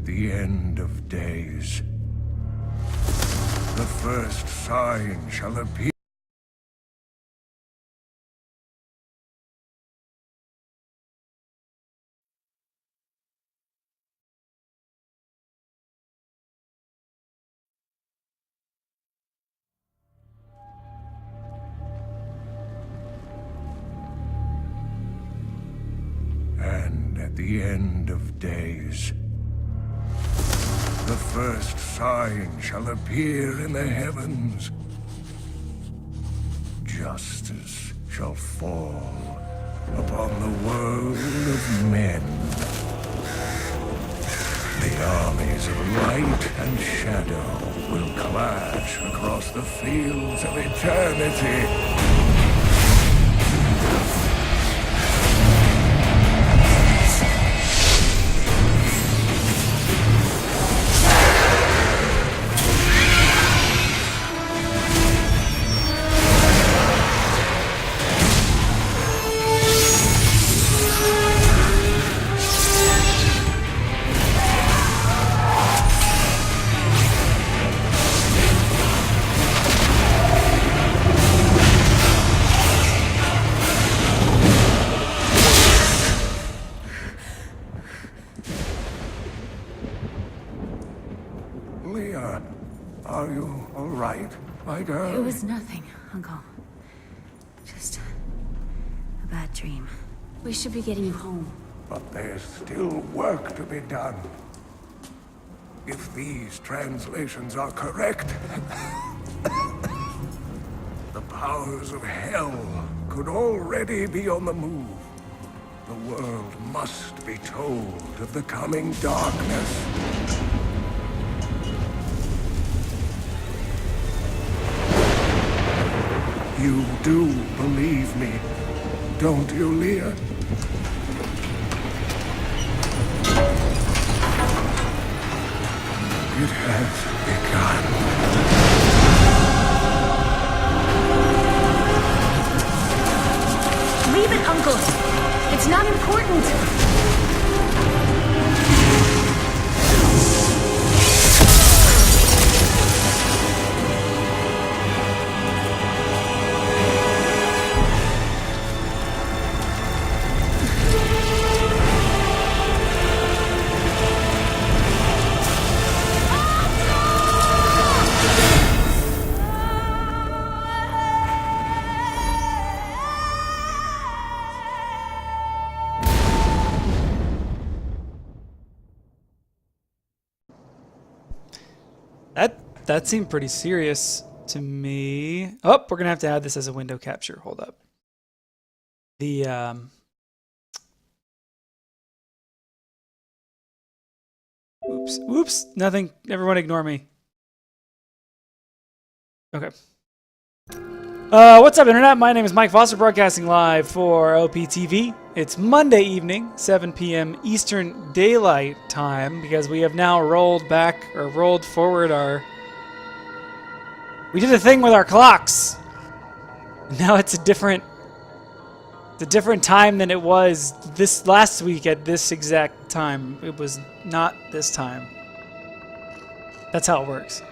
at the end of days, the first sign shall appear. And at the end of days, the first sign shall appear in the heavens. Justice shall fall upon the world of men. The armies of light and shadow will clash across the fields of eternity. Leah, are you all right, my girl? It was nothing, Uncle. Just a bad dream. We should be getting you home. But there's still work to be done. If these translations are correct, the powers of hell could already be on the move. The world must be told of the coming darkness. You do believe me, don't you, Leah? It has begun. Leave it, Uncle! It's not important! That seemed pretty serious to me. Oh, we're gonna have to add this as a window capture. Hold up. The Oops, nothing. Everyone ignore me. Okay. What's up, Internet? My name is Mike Foster, broadcasting live for OPTV. It's Monday evening, 7 p.m. Eastern Daylight Time, because we have now rolled forward our... We did a thing with our clocks. Now it's a different time than it was this last week at this exact time. It was not this time. That's how it works.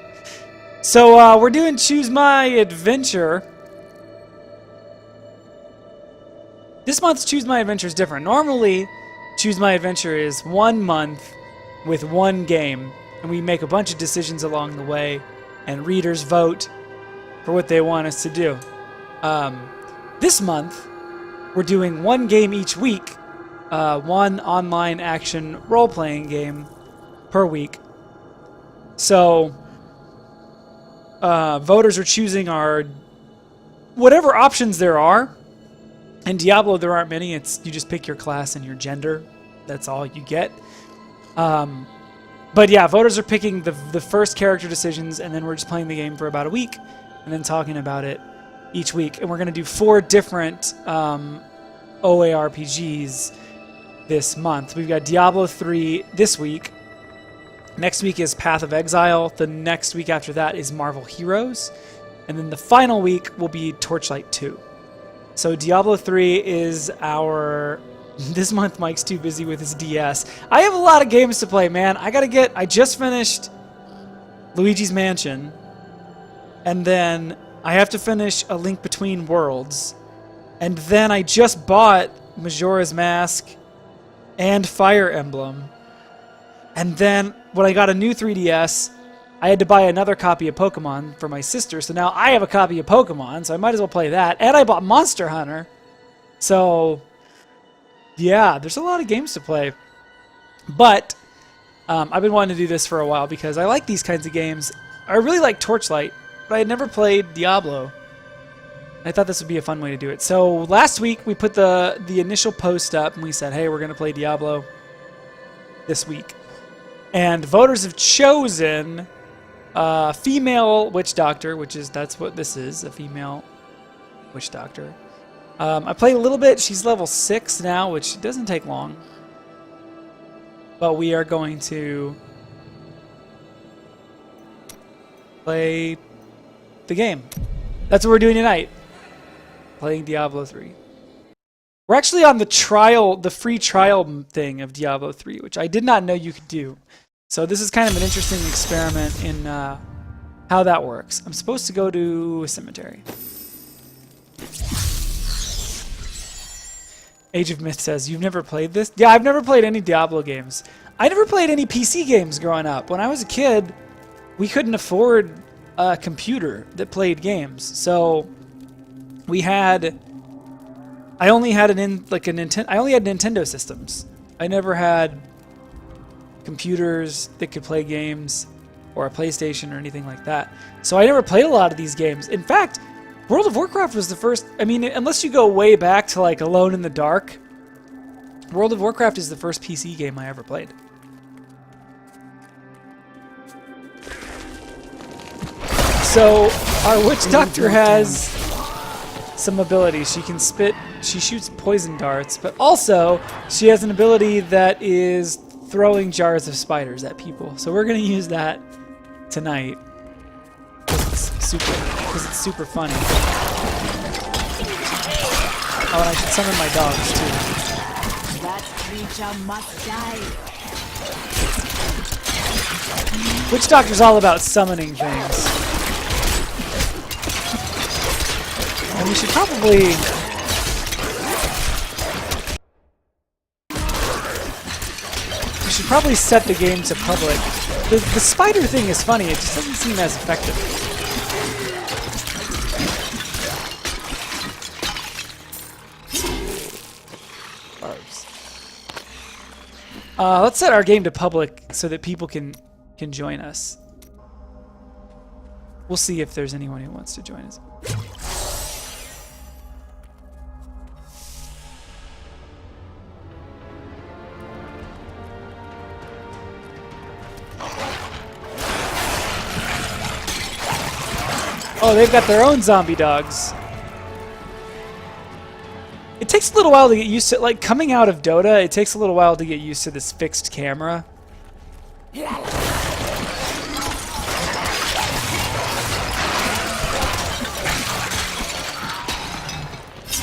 So we're doing Choose My Adventure. This month's Choose My Adventure is different. Normally, Choose My Adventure is 1 month with 1 game, and we make a bunch of decisions along the way, and readers vote for what they want us to do. This month, we're doing 1 game each week, 1 online action role-playing game per week. So, voters are choosing our whatever options there are. In Diablo, there aren't many. It's you just pick your class and your gender. That's all you get. But yeah, voters are picking the first character decisions, and then we're just playing the game for about a week, and then talking about it each week. And we're going to do 4 different OARPGs this month. We've got Diablo 3 this week. Next week is Path of Exile. The next week after that is Marvel Heroes. And then the final week will be Torchlight 2. So Diablo 3 is our This month Mike's too busy with his DS. I have a lot of games to play, man. I just finished Luigi's Mansion. And then I have to finish A Link Between Worlds. And then I just bought Majora's Mask and Fire Emblem. And then when I got a new 3DS, I had to buy another copy of Pokemon for my sister. So now I have a copy of Pokemon, so I might as well play that. And I bought Monster Hunter. So yeah, there's a lot of games to play. But I've been wanting to do this for a while because I like these kinds of games. I really like Torchlight, but I had never played Diablo. I thought this would be a fun way to do it. So last week we put the initial post up and we said, hey, we're going to play Diablo this week. And voters have chosen a female witch doctor, that's what this is, a female witch doctor. I played a little bit. She's level 6 now, which doesn't take long. But we are going to play the game. That's what we're doing tonight. Playing Diablo 3. We're actually on the free trial thing of Diablo 3, which I did not know you could do. So this is kind of an interesting experiment in how that works. I'm supposed to go to a cemetery. Age of Myth says, you've never played this? Yeah, I've never played any Diablo games. I never played any PC games growing up. When I was a kid, we couldn't afford a computer that played games. So I only had Nintendo systems. I never had computers that could play games or a PlayStation or anything like that. So I never played a lot of these games. In fact, World of Warcraft was the first, I mean, unless you go way back to like Alone in the Dark, World of Warcraft is the first PC game I ever played. So our witch doctor has some abilities. She can spit, she shoots poison darts, but also she has an ability that is throwing jars of spiders at people. So we're going to use that tonight because it's super funny. Oh, and I should summon my dogs too. That creature must die. Witch Doctor's all about summoning things. And we should probably set the game to public. The spider thing is funny, it just doesn't seem as effective. Let's set our game to public so that people can join us. We'll see if there's anyone who wants to join us. Oh, they've got their own zombie dogs. It takes a little while to get used to, like, coming out of Dota, it takes a little while to get used to this fixed camera.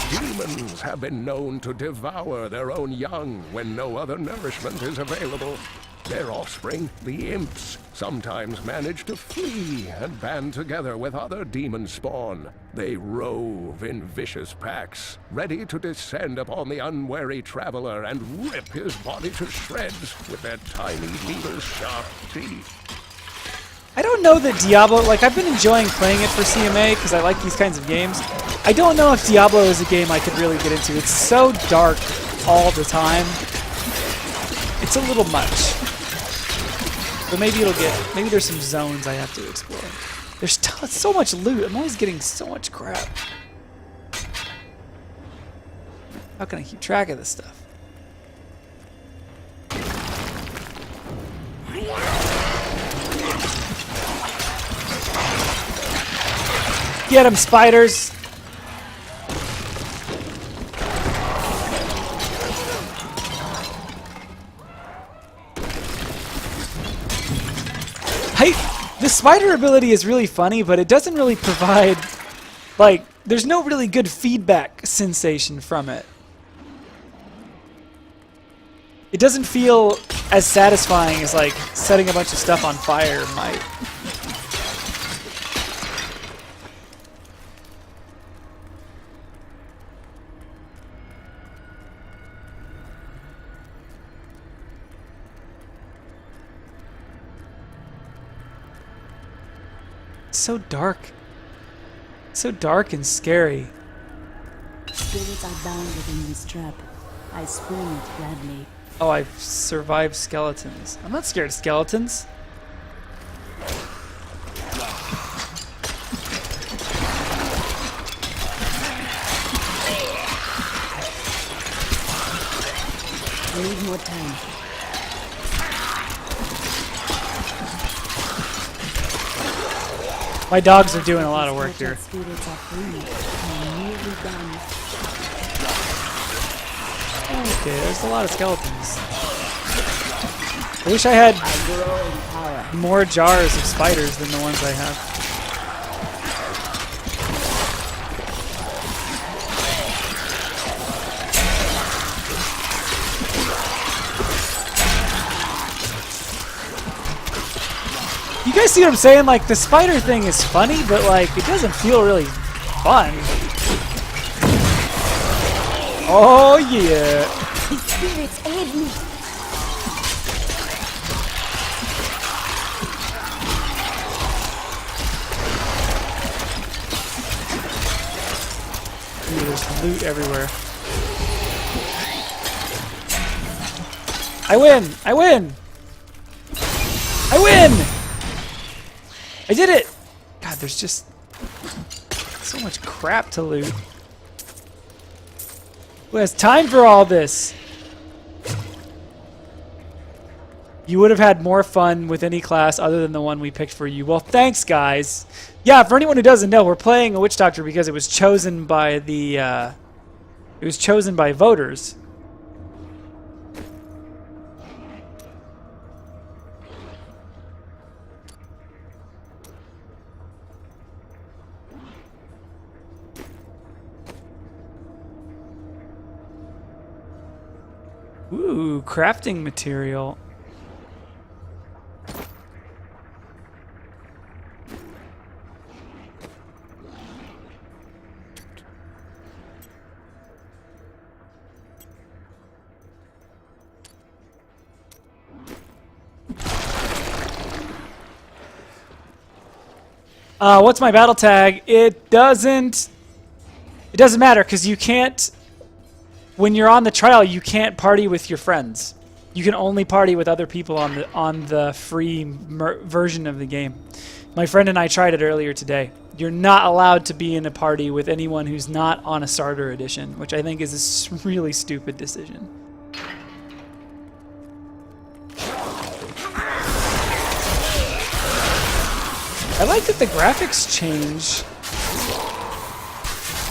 Demons have been known to devour their own young when no other nourishment is available. Their offspring, the imps, sometimes manage to flee and band together with other demon spawn. They rove in vicious packs, ready to descend upon the unwary traveler and rip his body to shreds with their tiny needle-sharp teeth. I don't know that Diablo, like, I've been enjoying playing it for CMA because I like these kinds of games. I don't know if Diablo is a game I could really get into. It's so dark all the time. It's a little much. But maybe maybe there's some zones I have to explore. There's so much loot. I'm always getting so much crap. How can I keep track of this stuff? Get 'em, spiders! The spider ability is really funny, but it doesn't really provide, like, there's no really good feedback sensation from it. It doesn't feel as satisfying as like setting a bunch of stuff on fire might. It's so dark. So dark and scary. Spirits are bound within this trap. I spring it gladly. Oh, I've survived skeletons. I'm not scared of skeletons. I need more time. My dogs are doing a lot of work here. Spirits are free. I'm nearly done. Okay, there's a lot of skeletons. I wish I had Grow in power. more jars of spiders than the ones I have. You guys see what I'm saying? Like, the spider thing is funny, but like, it doesn't feel really fun. Oh yeah. Spirits aid me. Ooh, there's loot everywhere. I win! I win! I win! I did it! God, there's just so much crap to loot. Who has time for all this? You would have had more fun with any class other than the one we picked for you. Well, thanks, guys. Yeah, for anyone who doesn't know, we're playing a Witch Doctor because it was chosen by the voters. Ooh, crafting material. What's my battle tag? It doesn't matter because you can't. When you're on the trial, you can't party with your friends. You can only party with other people on the free version of the game. My friend and I tried it earlier today. You're not allowed to be in a party with anyone who's not on a starter edition, which I think is a really stupid decision. I like that the graphics change.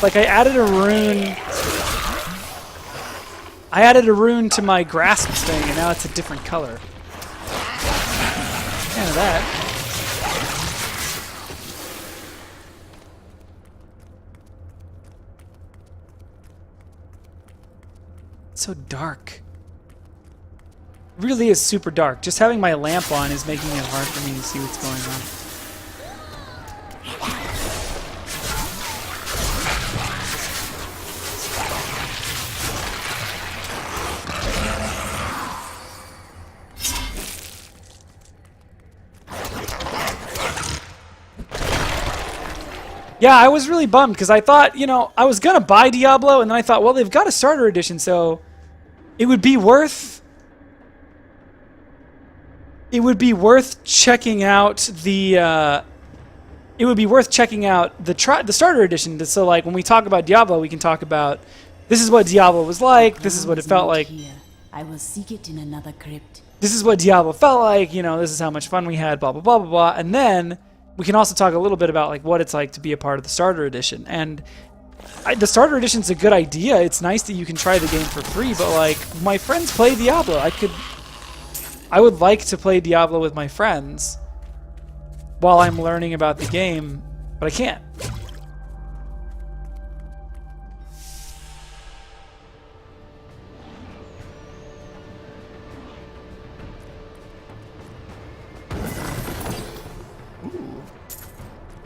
Like I added a rune. I added a rune to my grasp thing, and now it's a different color. Kind of that. It's so dark. It really is super dark. Just having my lamp on is making it hard for me to see what's going on. Yeah, I was really bummed because I thought, you know, I was gonna buy Diablo, and then I thought, well, they've got a starter edition, so it would be worth checking out the the starter edition. So like when we talk about Diablo, we can talk about this is what Diablo was like, this is what it felt like. Here. I will seek it in another crypt. This is what Diablo felt like, you know, this is how much fun we had, blah blah blah blah blah, and then we can also talk a little bit about like what it's like to be a part of the starter edition. And the starter edition is a good idea. It's nice that you can try the game for free, but like my friends play Diablo. I would like to play Diablo with my friends while I'm learning about the game, but I can't.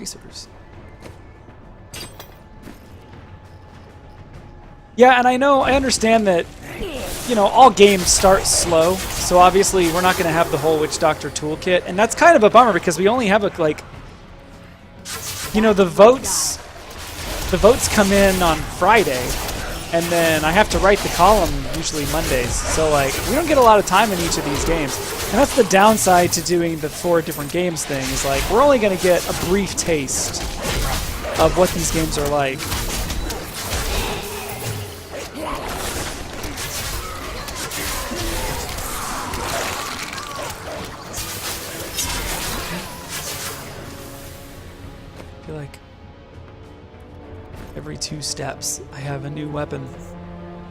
Racers. Yeah, and I understand that, you know, all games start slow, so obviously we're not going to have the whole Witch Doctor toolkit, and that's kind of a bummer because we only have like, you know, the votes come in on Friday, and then I have to write the column usually Mondays, so like we don't get a lot of time in each of these games, and that's the downside to doing the 4 different games thing. Is like we're only going to get a brief taste of what these games are like. I feel like every 2 steps I have a new weapon.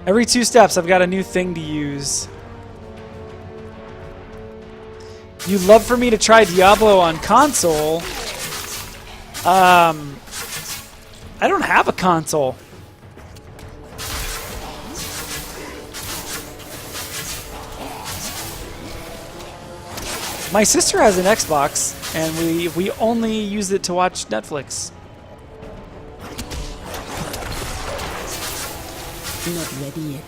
Every 2 steps I've got a new thing to use. You'd love for me to try Diablo on console. I don't have a console. My sister has an Xbox, and we only use it to watch Netflix. Not ready yet.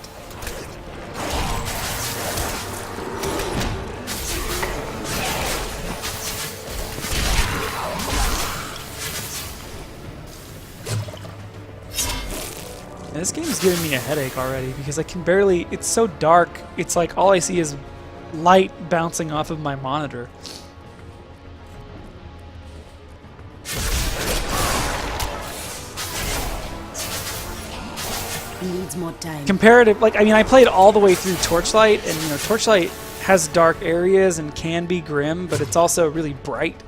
And this game is giving me a headache already because I can barely. It's so dark. It's like all I see is light bouncing off of my monitor. Needs more time. Comparative, like, I mean, I played all the way through Torchlight, and, you know, Torchlight has dark areas and can be grim, but it's also really bright.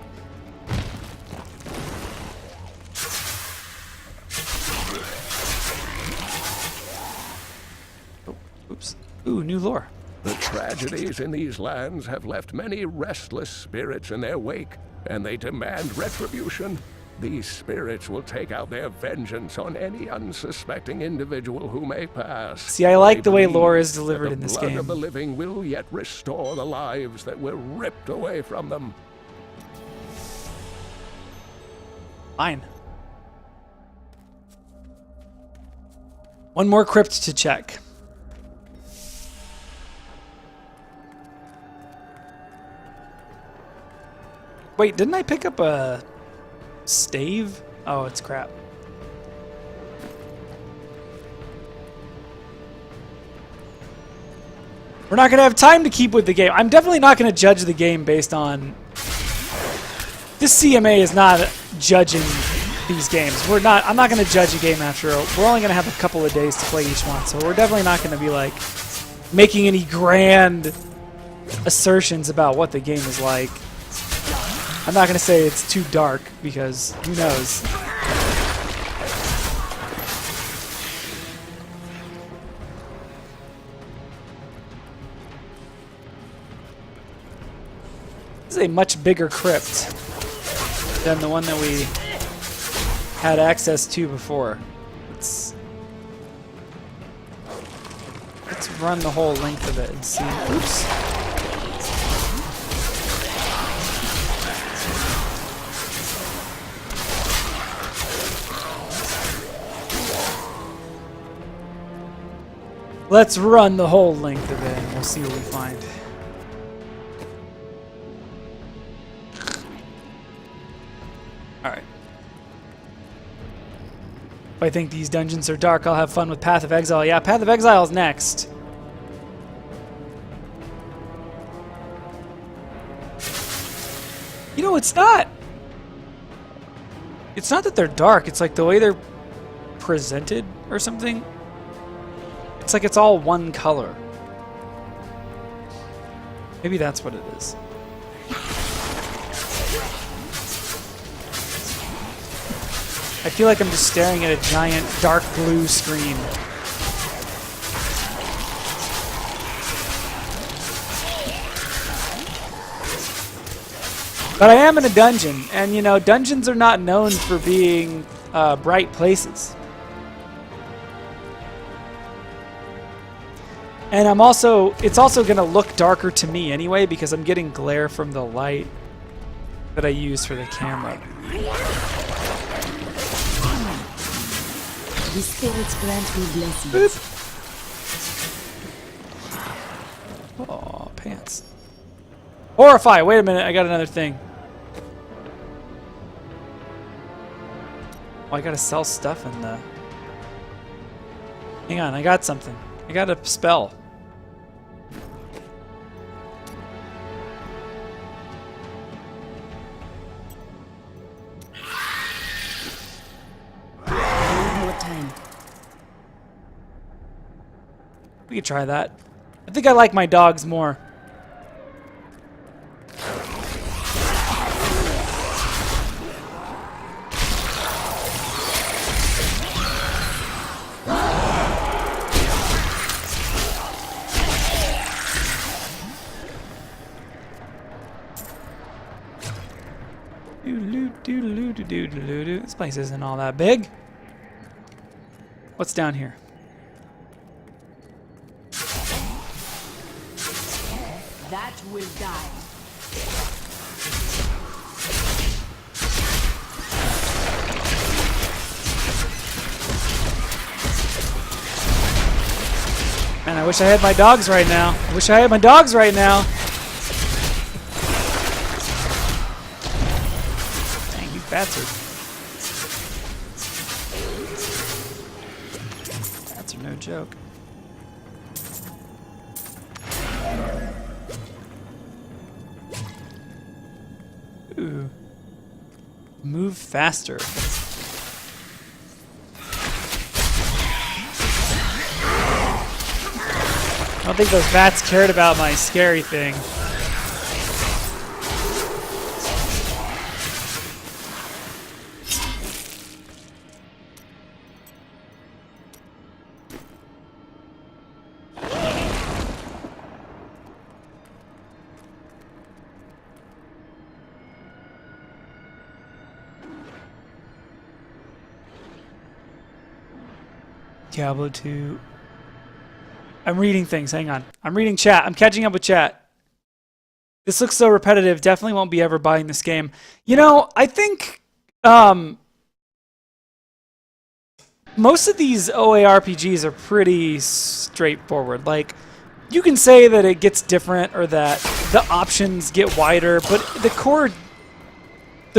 Oh, oops. Ooh, new lore. The tragedies in these lands have left many restless spirits in their wake, and they demand retribution. These spirits will take out their vengeance on any unsuspecting individual who may pass. See, I like the way believe lore is that delivered in this The blood game. of the living will yet restore the lives that were ripped away from them. Fine. One more crypt to check. Wait, didn't I pick up a stave? Oh, it's crap. We're not going to have time to keep with the game. I'm definitely not going to judge the game based on... This CMA is not judging these games. I'm not going to judge a game after... We're only going to have a couple of days to play each one, so we're definitely not going to be, like, making any grand assertions about what the game is like. I'm not going to say it's too dark, because who knows. This is a much bigger crypt than the one that we had access to before. Let's run the whole length of it and see. Oops. Let's run the whole length of it and we'll see what we find. Alright. If I think these dungeons are dark, I'll have fun with Path of Exile. Yeah, Path of Exile is next. You know, it's not. It's not that they're dark. It's like the way they're presented or something. It's like it's all one color. Maybe that's what it is. I feel like I'm just staring at a giant dark blue screen. But I am in a dungeon, and you know, dungeons are not known for being bright places. And it's also going to look darker to me anyway because I'm getting glare from the light that I use for the camera. The spirits grant me blessings. Oh, pants. Horrify! Wait a minute, I got another thing. Oh, I gotta sell stuff in the... Hang on, I got something. I got a spell. We could try that. I think I like my dogs more. This place isn't all that big. What's down here? That will die. Man, I wish I had my dogs right now. I wish I had my dogs right now. Dang, these bats are no joke. Ooh. Move faster. I don't think those bats cared about my scary thing. Diablo 2. I'm reading things. Hang on. I'm reading chat. I'm catching up with chat. This looks so repetitive. Definitely won't be ever buying this game. You know, I think most of these OA RPGs are pretty straightforward. Like, you can say that it gets different or that the options get wider, but the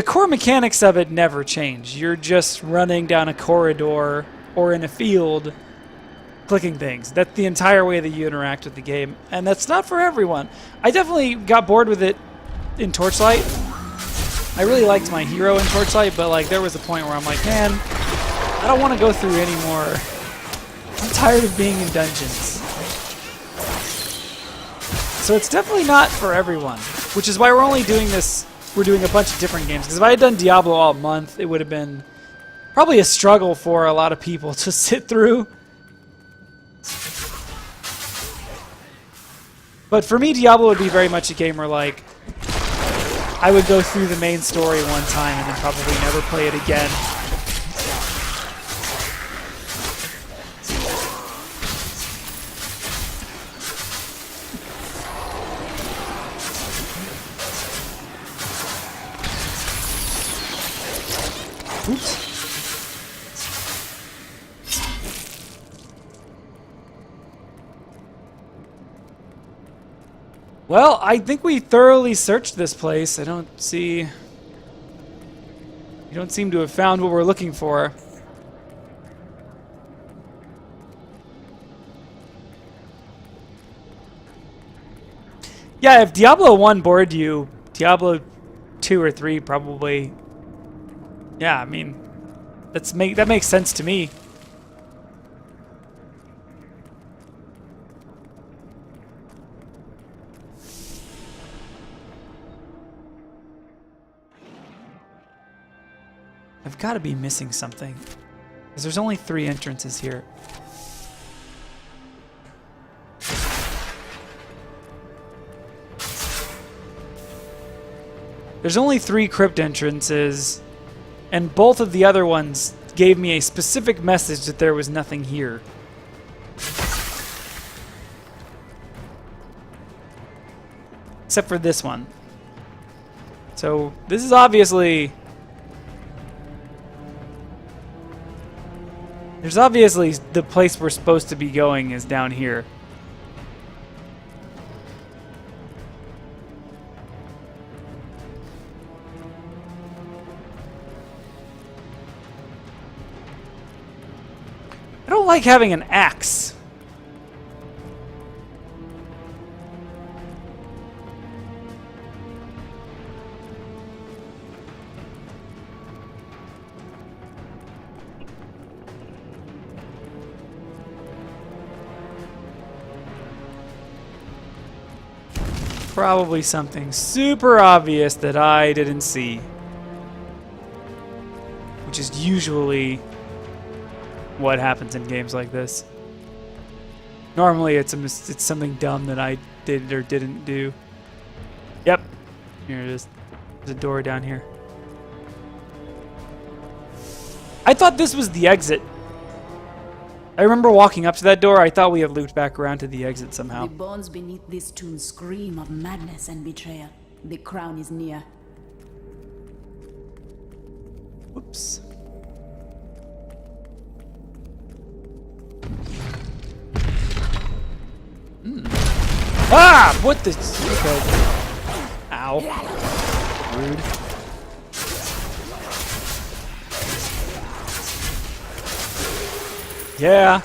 core mechanics of it never change. You're just running down a corridor or in a field, clicking things. That's the entire way that you interact with the game, and that's not for everyone. I definitely got bored with it in Torchlight. I really liked my hero in Torchlight, but like there was a point where I'm like, man, I don't want to go through anymore. I'm tired of being in dungeons. So it's definitely not for everyone, which is why we're only doing this. We're doing a bunch of different games, because if I had done Diablo all month, it would have been probably a struggle for a lot of people to sit through. But for me, Diablo would be very much a game where, like, I would go through the main story one time and then probably never play it again. Oops. Well, I think we thoroughly searched this place. You don't seem to have found what we're looking for. Yeah, if Diablo 1 bored you, Diablo 2 or 3 probably... Yeah, I mean, that makes sense to me. I've got to be missing something, because there's only 3 entrances here. There's only 3 crypt entrances, and both of the other ones gave me a specific message that there was nothing here. Except for this one. So this is obviously There's obviously the place we're supposed to be going is down here. I don't like having an axe. Probably something super obvious that I didn't see. Which is usually what happens in games like this. Normally it's something dumb that I did or didn't do. Yep. Here it is. There's a door down here. I thought this was the exit. I remember walking up to that door. I thought we had looped back around to the exit somehow. The bones beneath this tomb scream of madness and betrayal. The crown is near. Whoops. Ah! What the? Okay. Ow. Rude. Yeah.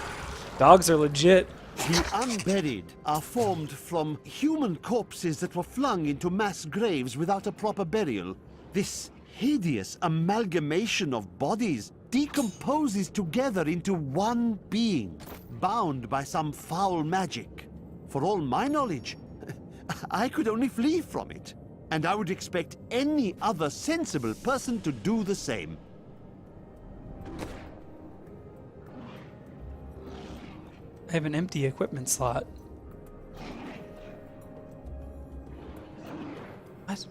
Dogs are legit. The unburied are formed from human corpses that were flung into mass graves without a proper burial. This hideous amalgamation of bodies decomposes together into one being, bound by some foul magic. For all my knowledge, I could only flee from it, and I would expect any other sensible person to do the same. I have an empty equipment slot. What?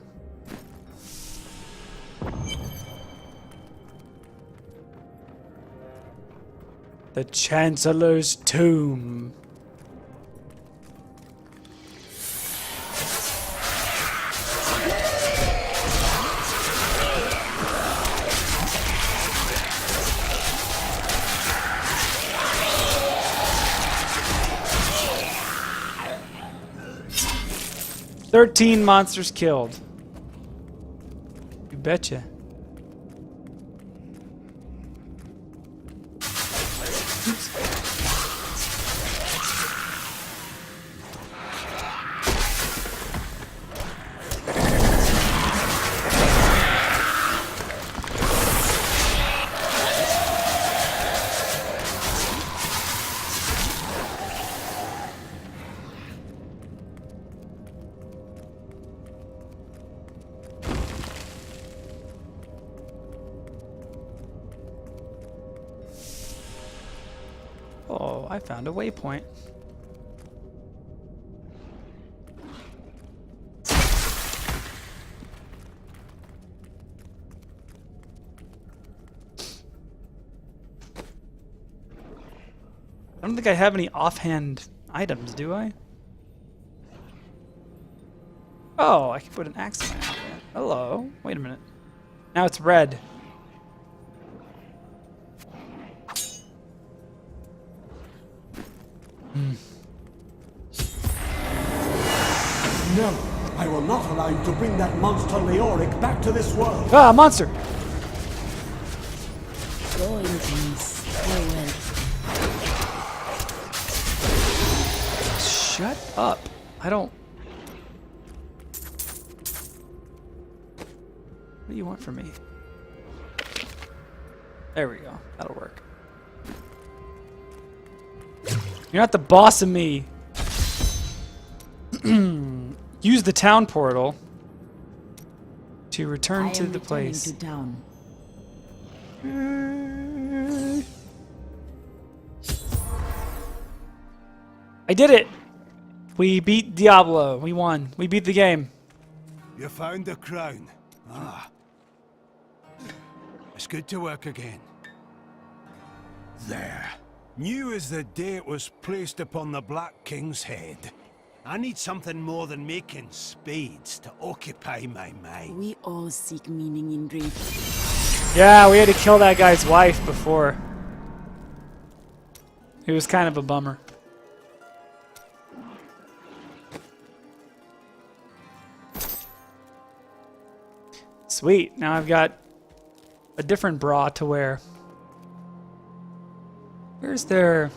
The Chancellor's Tomb. "13 monsters killed." You betcha. Oh, I found a waypoint. I don't think I have any offhand items, do I? Oh, I can put an axe in my outfit. Hello. Wait a minute. Now it's red. No, I will not allow you to bring that monster Leoric back to this world. Ah, monster! Go in peace. Farewell. Shut up. I don't... What do you want from me? There we go. That'll work. You're not the boss of me. Use the town portal to return to the place. To town. I did it! We beat Diablo. We won. We beat the game. You found the crown. Ah. It's good to work again. There. New as the day it was placed upon the Black King's head. I need something more than making spades to occupy my mind. We all seek meaning in dreams. Yeah, we had to kill that guy's wife before. It was kind of a bummer. Sweet. Now I've got a different bra to wear. Where's their...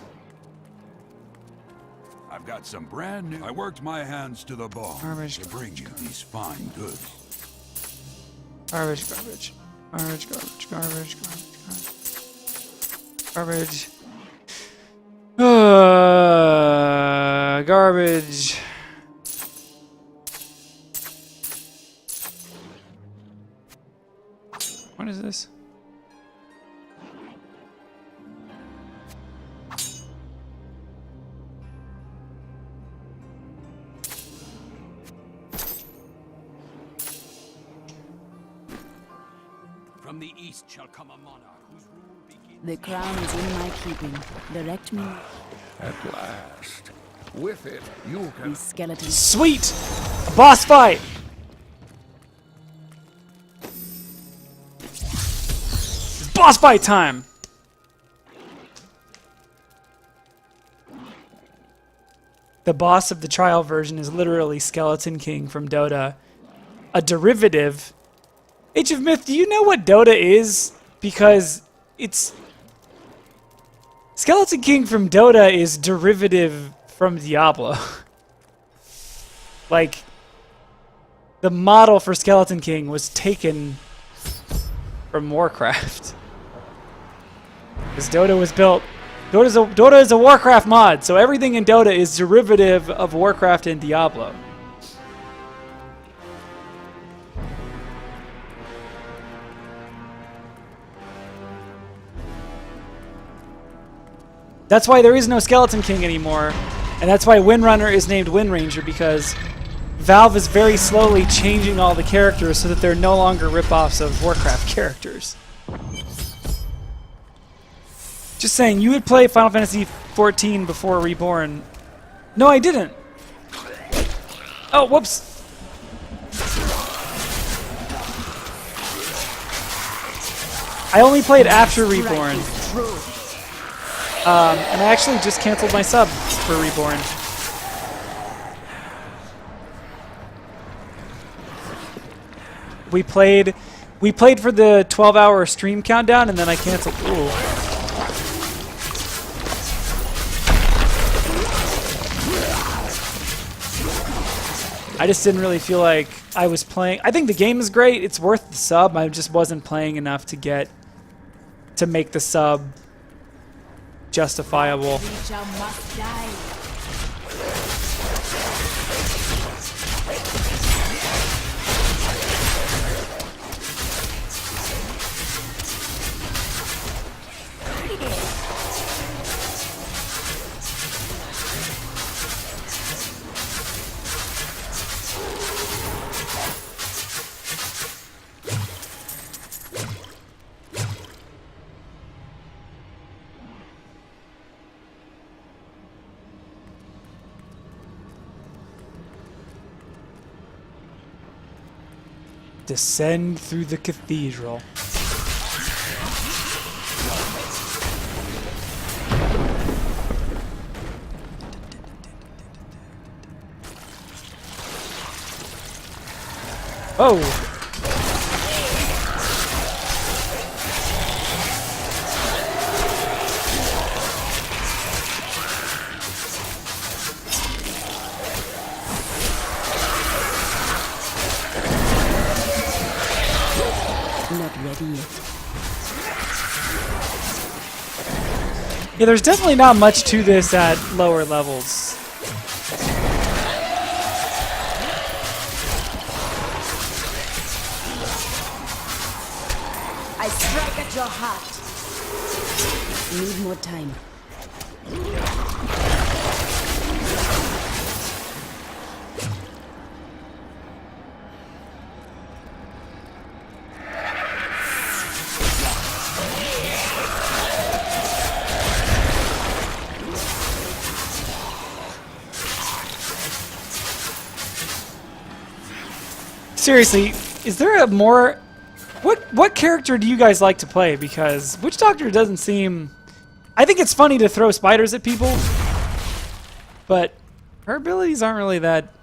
I've got some brand new... I worked my hands to the bone Garbage, to bring you these fine goods. Garbage, garbage. Garbage, garbage, garbage, garbage, garbage. Garbage. What is this? From the east shall come a monarch whose rule begins... The crown is in my keeping. Direct me. At last. With it, you can... These skeletons. Sweet! A boss fight! Boss fight time! The boss of the trial version is literally Skeleton King from Dota. A derivative. Age of Myth, do you know what Dota is? Because it's... Skeleton King from Dota is derivative from Diablo. Like, the model for Skeleton King was taken from Warcraft. Because Dota was built... Dota is a Warcraft mod, so everything in Dota is derivative of Warcraft and Diablo. That's why there is no Skeleton King anymore, and that's why Windrunner is named Windranger, because Valve is very slowly changing all the characters so that they're no longer rip-offs of Warcraft characters. Just saying, you would play Final Fantasy XIV before Reborn. No, I didn't. Oh, whoops. I only played after Reborn. And I actually just canceled my sub for Reborn. We played for the 12-hour stream countdown, and then I canceled. Ooh. I just didn't really feel like I was playing. I think the game is great. It's worth the sub. I just wasn't playing enough to make the sub justifiable. Creature must die. Descend through the cathedral. Oh! Not ready yet. Yeah, there's definitely not much to this at lower levels. I strike at your heart. Need more time. Seriously, is there a more... What character do you guys like to play? Because Witch Doctor doesn't seem I think it's funny to throw spiders at people, but her abilities aren't really that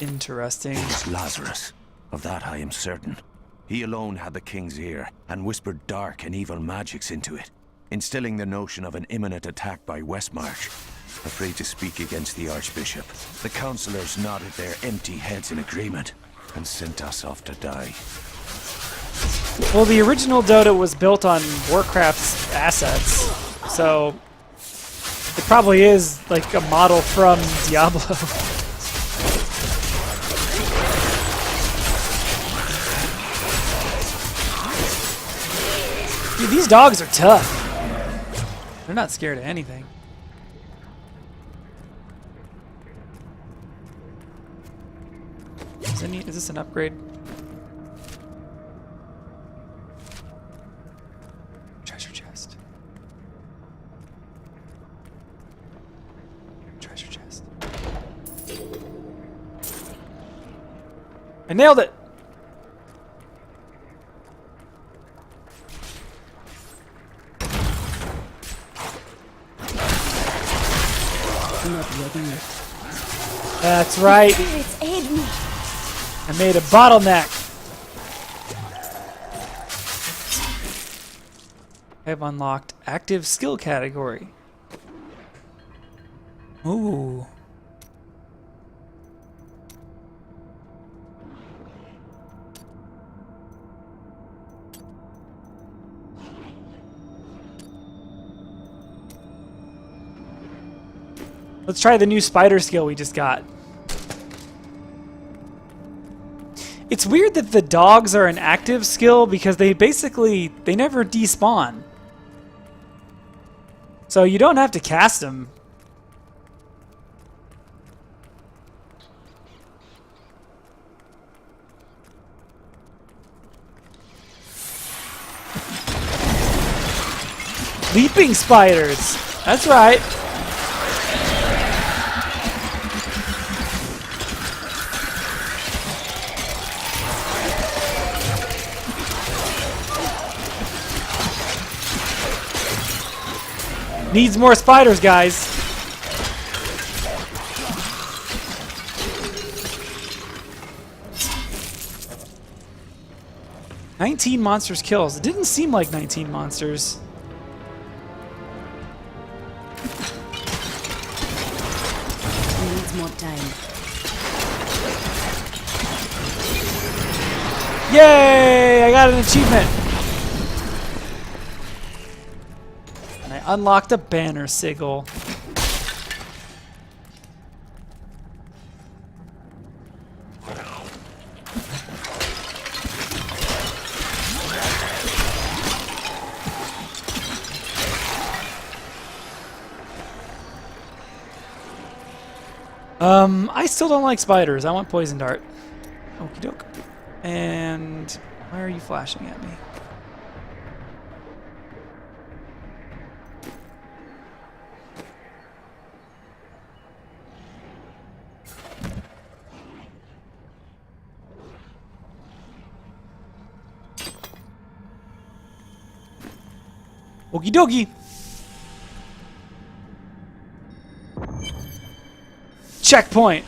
interesting. It's Lazarus. Of that I am certain. He alone had the king's ear and whispered dark and evil magics into it, instilling the notion of an imminent attack by Westmarch. Afraid to speak against the Archbishop, the councillors nodded their empty heads in agreement and sent us off to die. Well, the original Dota was built on Warcraft's assets, so it probably is like a model from Diablo. Dude, these dogs are tough. They're not scared of anything. Is this an upgrade? Treasure chest. Treasure chest. I nailed it! Not ready yet. That's right. Spirits aid me. I made a bottleneck. I have unlocked active skill category. Ooh. Let's try the new spider skill we just got. It's weird that the dogs are an active skill because they never despawn. So you don't have to cast them. Leaping spiders. That's right. Needs more spiders, guys. $19 monsters kills. It didn't seem like 19 monsters. Needs more time. Yay! I got an achievement. And I unlocked a banner sigil. I still don't like spiders. I want poison dart. Okie doke. And why are you flashing at me? Okie dokie. Checkpoint.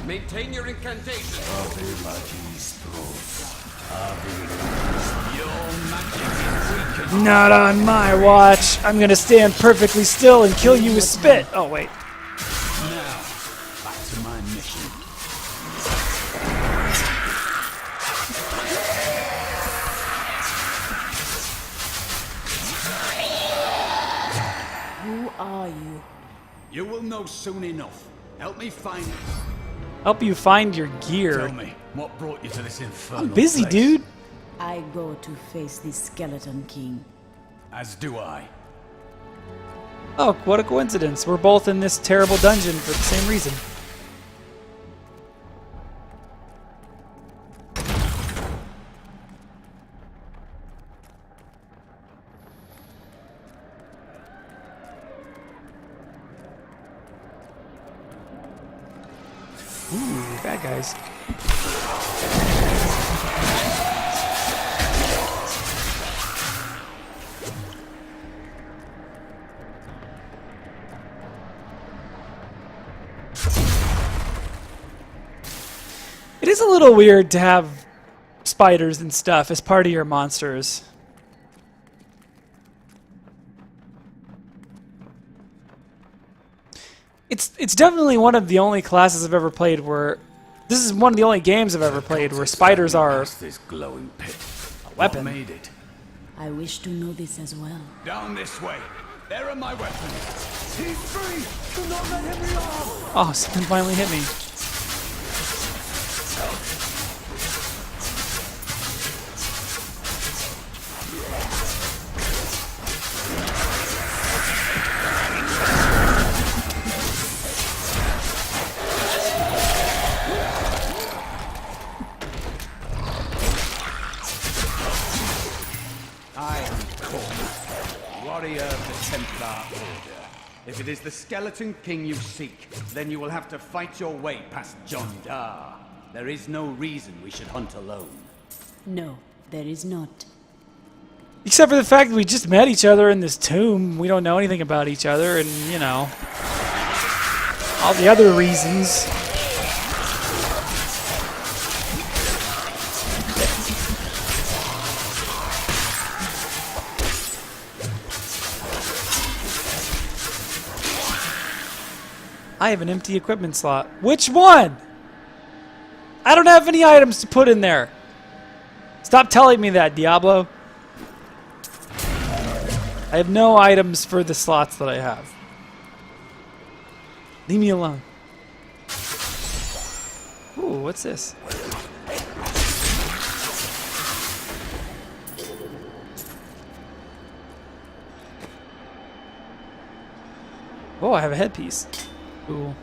Maintain your incantation. Not on my watch. I'm gonna stand perfectly still and kill you with spit. Oh, wait. Now, back to my mission. Who are you? You will know soon enough. Help me find. Help you find your gear. Tell me, what brought you to this infernal I'm busy, place? dude. I go to face the Skeleton King. As do I. Oh, what a coincidence. We're both in this terrible dungeon for the same reason. bad guys. It is a little weird to have spiders and stuff as part of your monsters. It's definitely one of the only classes I've ever played where this is one of the only games I've ever played where spiders are this glowing pit. a weapon. What made it? I wish to know this as well. Down this way. There are my weapons. He's free! Do not let him be off! Oh, something finally hit me. I am Cormac, warrior of the Templar Order. If it is the Skeleton King you seek, then you will have to fight your way past John Dar. There is no reason we should hunt alone. No, there is not. Except for the fact that we just met each other in this tomb. We don't know anything about each other, and, you know, all the other reasons. I have an empty equipment slot. Which one? I don't have any items to put in there. Stop telling me that, Diablo. I have no items for the slots that I have. Leave me alone. Ooh, what's this? Oh, I have a headpiece. Cool.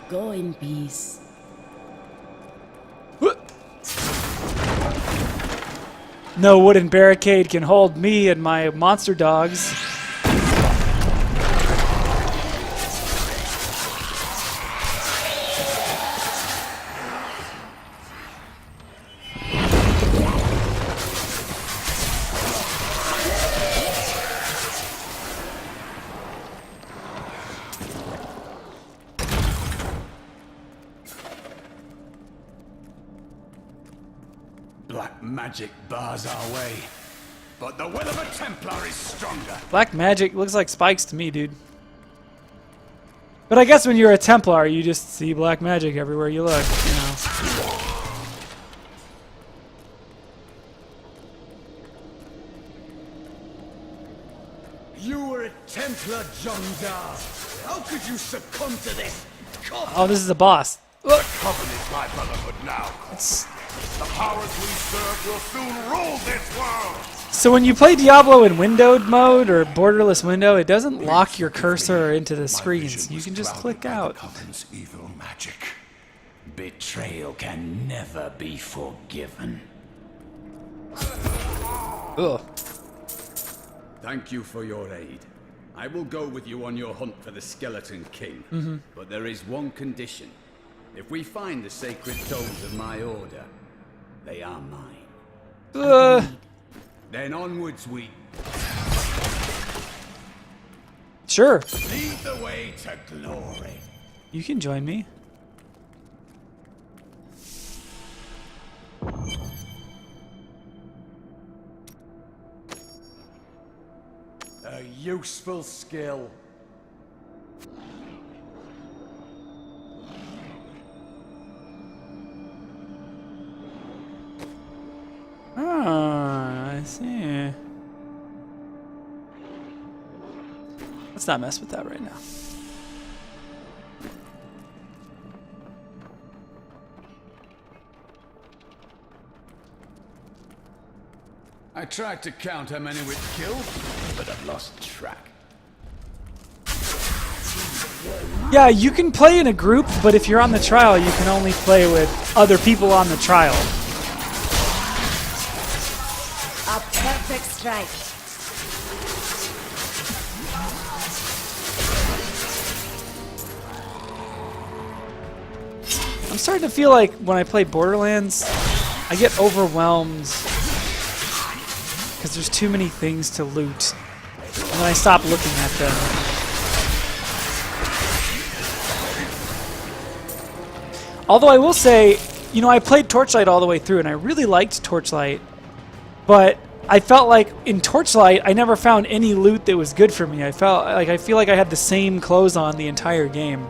Go in peace. No wooden barricade can hold me and my monster dogs. Black magic bars our way, but the will of a Templar is stronger. Black magic looks like spikes to me, dude. But I guess when you're a Templar, you just see black magic everywhere you look, you know. You were a Templar, John Dar. How could you succumb to this? Oh, this is a boss. Look. Coven is my brotherhood now. It's... The powers we serve will soon rule this world. So when you play Diablo in windowed mode or borderless window, it doesn't lock your cursor into the screens. You can just click out. Coven's evil magic. Betrayal can never be forgiven. Ugh. Thank you for your aid. I will go with you on your hunt for the Skeleton King. But there is one condition. If we find the sacred stones of my order, they are mine. Then onwards we... Sure. Lead the way to glory. You can join me. A useful skill. Ah, I see. Let's not mess with that right now. I tried to count how many we'd killed, but I've lost track. Yeah, you can play in a group, but if you're on the trial, you can only play with other people on the trial. A perfect strike. I'm starting to feel like when I play Borderlands, I get overwhelmed because there's too many things to loot, and then I stop looking at them. Although I will say, you know, I played Torchlight all the way through, and I really liked Torchlight, but I felt like in Torchlight, I never found any loot that was good for me. I feel like I had the same clothes on the entire game.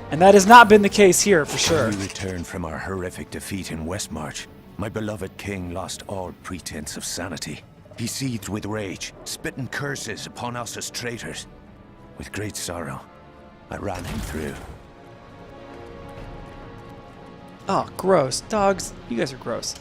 And that has not been the case here, for sure. When we returned from our horrific defeat in Westmarch, my beloved king lost all pretense of sanity. He seethed with rage, spitting curses upon us as traitors. With great sorrow, I ran him through. Oh, gross. Dogs, you guys are gross.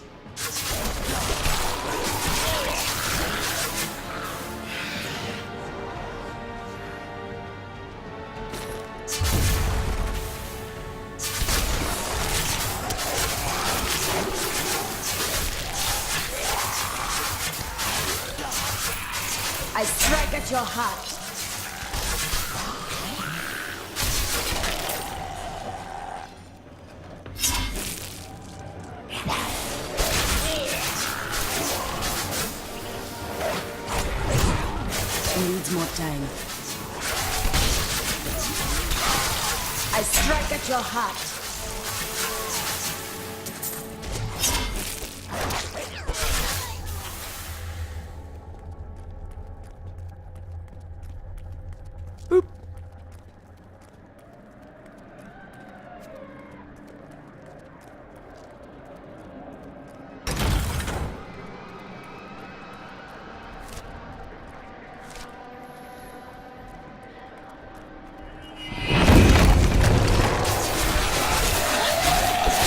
I strike at your heart. Needs more time. I strike at your heart. Boop.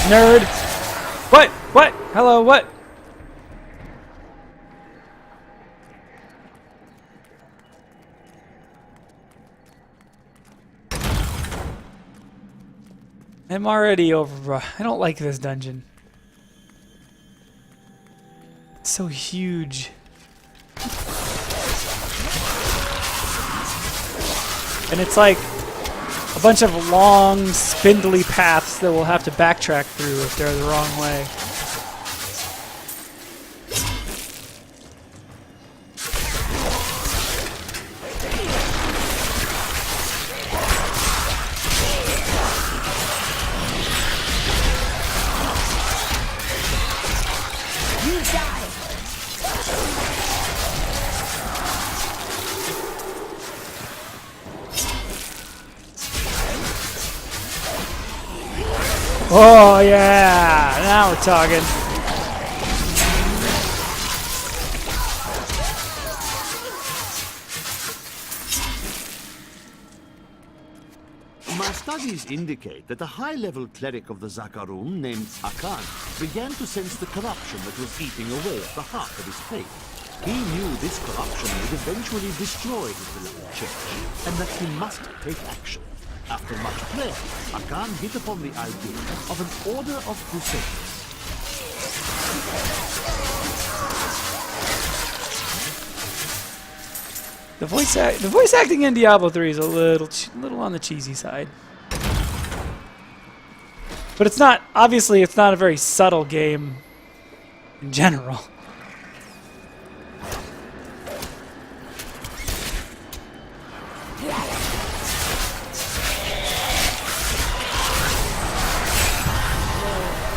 Nerd. What? What? Hello, what? I'm already over. I don't like this dungeon. It's so huge. And it's like a bunch of long, spindly paths that we'll have to backtrack through if they're the wrong way. Oh yeah, now we're talking. My studies indicate that a high-level cleric of the Zakarum named Akan began to sense the corruption that was eating away at the heart of his faith. He knew this corruption would eventually destroy his beloved church, and that he must take action. After much prayer, Akan hit upon the idea of an order of crusaders. The voice acting in Diablo 3 is a little on the cheesy side. But it's not, obviously it's not a very subtle game in general.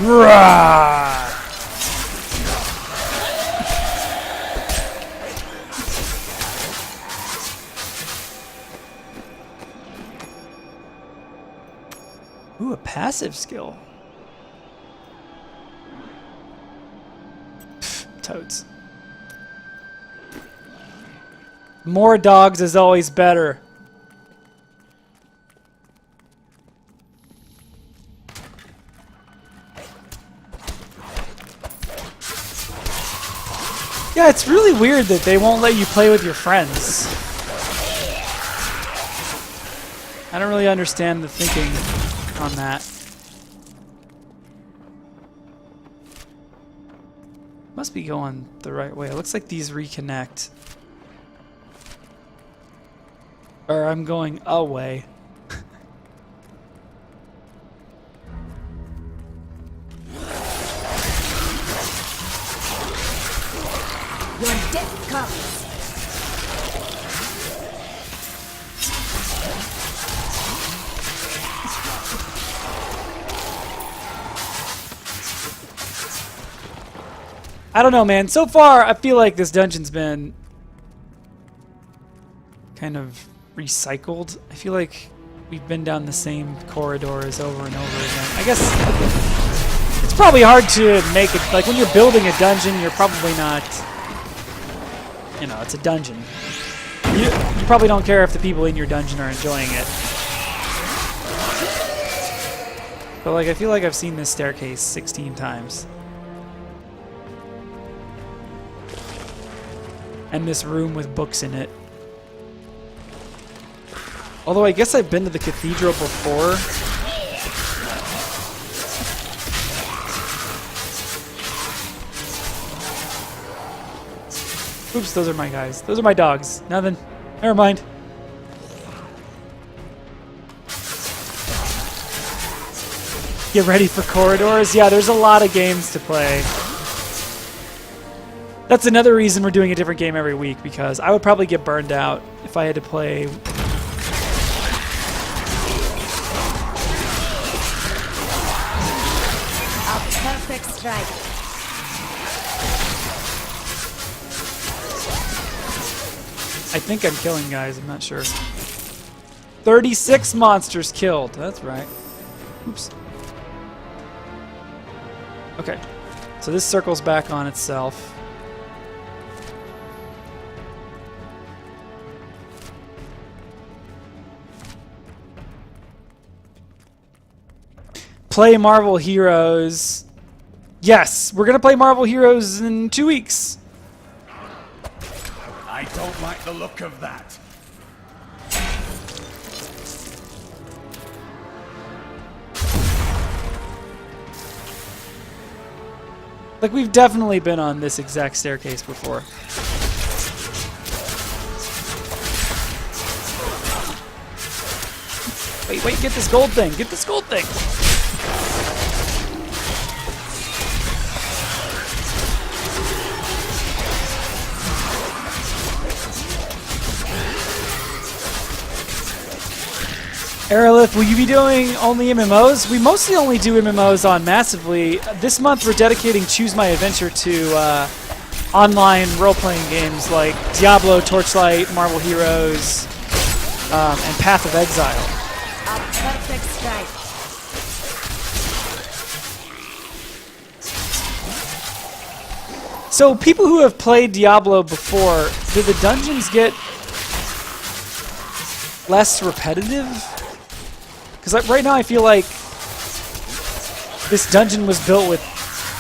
Rah! Ooh, a passive skill. Pfft, toads. More dogs is always better. Yeah, it's really weird that they won't let you play with your friends. I don't really understand the thinking on that. Must be going the right way. It looks like these reconnect. Or I'm going away. I don't know, man. So far, I feel like this dungeon's been kind of recycled. I feel like we've been down the same corridors over and over again. I guess it's probably hard to make it, like when you're building a dungeon, you're probably not, you know, it's a dungeon. You probably don't care if the people in your dungeon are enjoying it. But like, I feel like I've seen this staircase 16 times. And this room with books in it. Although I guess I've been to the cathedral before. Oops, those are my guys. Those are my dogs. Nothing. Never mind. Get ready for corridors. Yeah, there's a lot of games to play. That's another reason we're doing a different game every week, because I would probably get burned out if I had to play. A perfect strike. I think I'm killing guys, I'm not sure. 36 monsters killed. That's right. Oops. Okay. So this circles back on itself. Play Marvel Heroes. Yes, we're going to play Marvel Heroes in 2 weeks. I don't like the look of that. Like, we've definitely been on this exact staircase before. Wait, get this gold thing. Get this gold thing. Aerolith, will you be doing only MMOs? We mostly only do MMOs on Massively. This month we're dedicating Choose My Adventure to online role-playing games like Diablo, Torchlight, Marvel Heroes, and Path of Exile. A perfect strike. So people who have played Diablo before, do the dungeons get less repetitive? Because like, right now I feel like this dungeon was built with,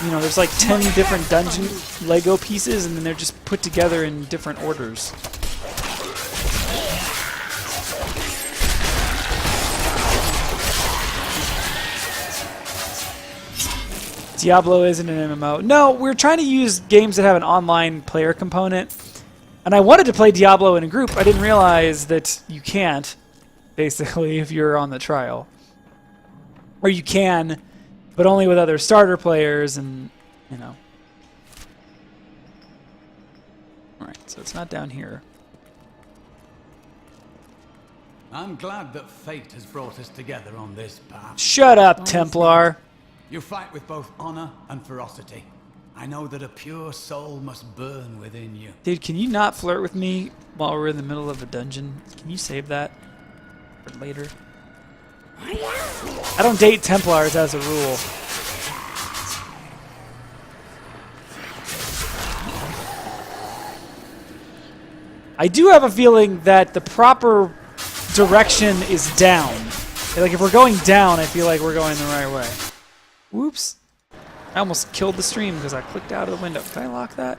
you know, there's like 10 different dungeon Lego pieces, and then they're just put together in different orders. Diablo isn't an MMO. No, we're trying to use games that have an online player component. And I wanted to play Diablo in a group. I didn't realize that you can't, basically, if you're on the trial. Or you can, but only with other starter players and, you know. Alright, so it's not down here. I'm glad that fate has brought us together on this path. Shut up, Templar! You fight with both honor and ferocity. I know that a pure soul must burn within you. Dude, can you not flirt with me while we're in the middle of a dungeon? Can you save that for later? I don't date Templars as a rule. I do have a feeling that the proper direction is down. Like, if we're going down, I feel like we're going the right way. Whoops. I almost killed the stream because I clicked out of the window. Can I lock that?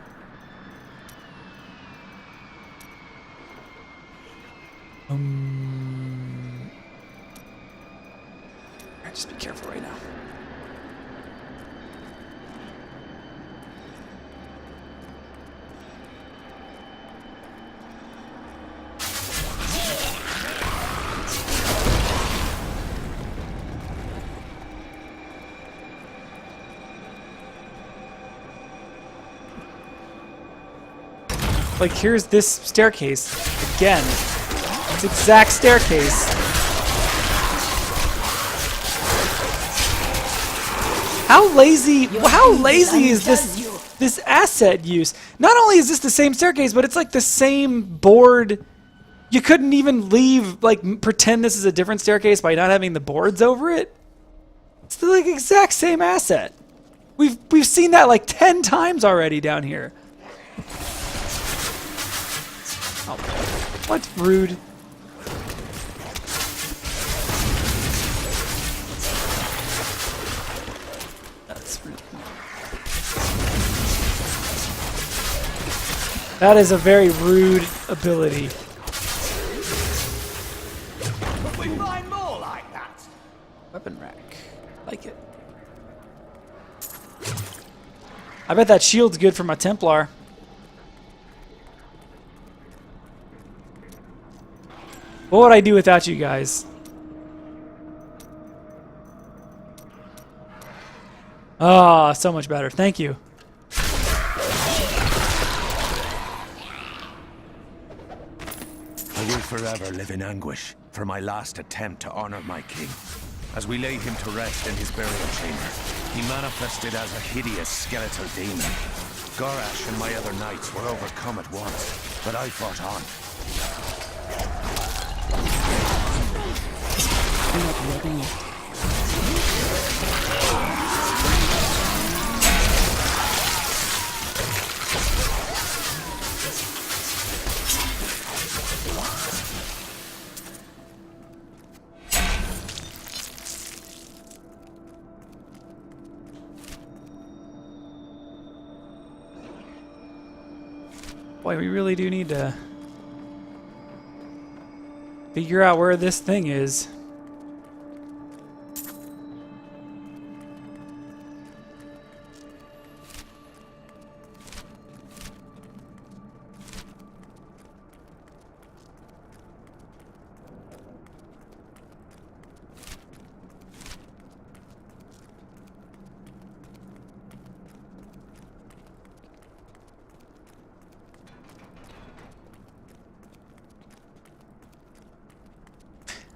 Just be careful right now. Like, here's this staircase again. It's exact staircase. How lazy is this? this asset use. Not only is this the same staircase, but it's like the same board. You couldn't even leave, like, pretend this is a different staircase by not having the boards over it. It's the like exact same asset. We've seen that like 10 times already down here. Oh, what? Rude. That's rude. That is a very rude ability. But we find more like that. Weapon rack. Like it. I bet that shield's good for my Templar. What would I do without you guys? Ah, so much better. Thank you. I will forever live in anguish for my last attempt to honor my king. As we laid him to rest in his burial chamber, he manifested as a hideous skeletal demon. Gorash and my other knights were overcome at once, but I fought on. Not ready yet. Boy, we really do need to figure out where this thing is.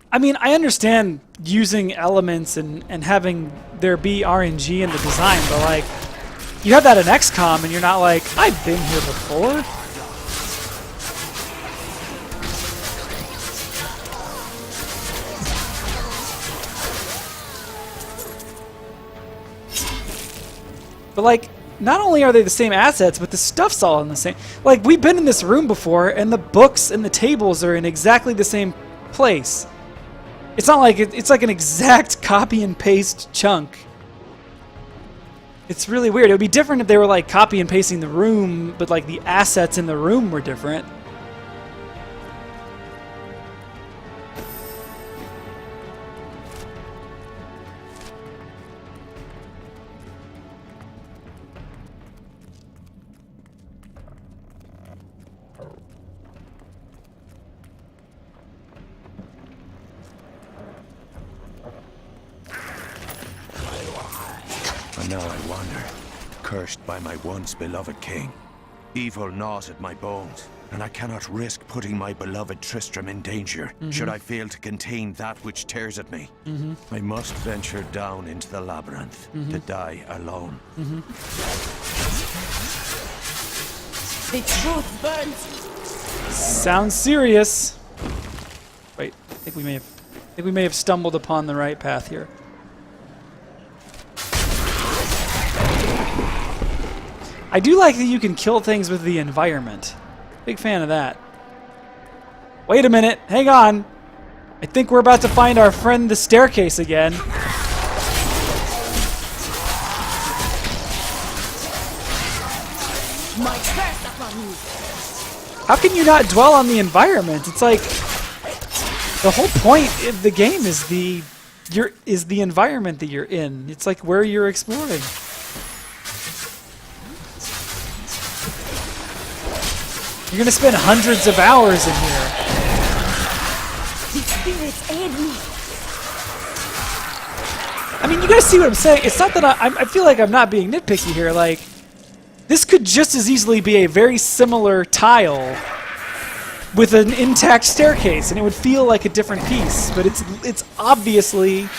I mean, I understand using elements and having there be RNG in the design, but like, you have that in XCOM and you're not like, I've been here before. But like, not only are they the same assets, but the stuff's all in the same. Like, we've been in this room before and the books and the tables are in exactly the same place. It's not like it's like an exact copy and paste chunk. It's really weird. It would be different if they were like copy and pasting the room, but like the assets in the room were different. And now I wander, cursed by my once beloved king. Evil gnaws at my bones, and I cannot risk putting my beloved Tristram in danger, should I fail to contain that which tears at me. I must venture down into the labyrinth, to die alone. The truth burns. Sounds serious. Wait, I think we may have stumbled upon the right path here. I do like that you can kill things with the environment. Big fan of that. Wait a minute, hang on. I think we're about to find our friend the staircase again. My curse upon you. How can you not dwell on the environment? It's like the whole point of the game is the environment that you're in. It's like where you're exploring. You're gonna spend hundreds of hours in here. The spirits aid me. I mean, you guys see what I'm saying? It's not that I feel like I'm not being nitpicky here. Like, this could just as easily be a very similar tile with an intact staircase, and it would feel like a different piece. But it's obviously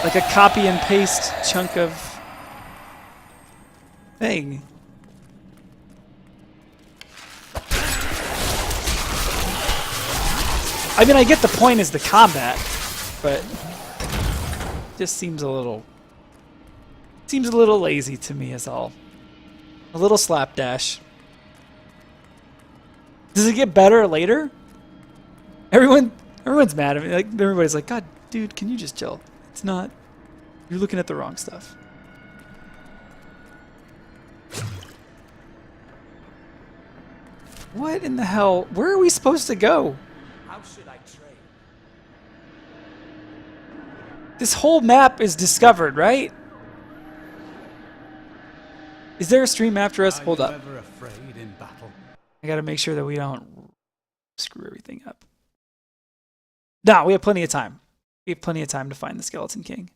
like a copy and paste chunk of thing. I mean, I get the point is the combat, but it just seems a little lazy to me is all. A little slapdash. Does it get better later? Everyone's mad at me. Like everybody's like, God, dude, can you just chill? It's not. You're looking at the wrong stuff. What in the hell? Where are we supposed to go? How should I trade? This whole map is discovered, right? Is there a stream after us? Hold up. Ever afraid in battle? I gotta make sure that we don't screw everything up. No, we have plenty of time. We have plenty of time to find the Skeleton King.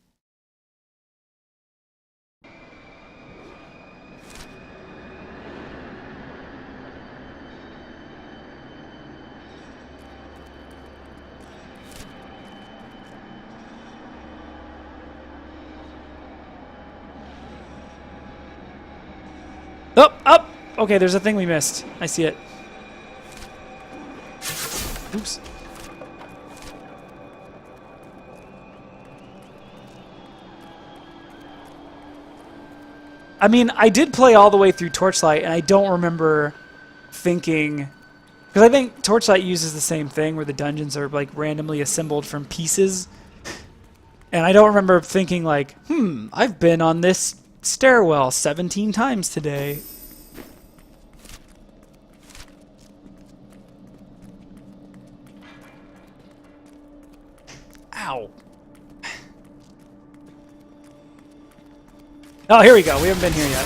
Oh, up! Okay, there's a thing we missed. I see it. Oops. I mean, I did play all the way through Torchlight, and I don't remember thinking... Because I think Torchlight uses the same thing, where the dungeons are, like, randomly assembled from pieces. And I don't remember thinking, like, I've been on this stairwell 17 times today. Ow. Oh, here we go. We haven't been here yet.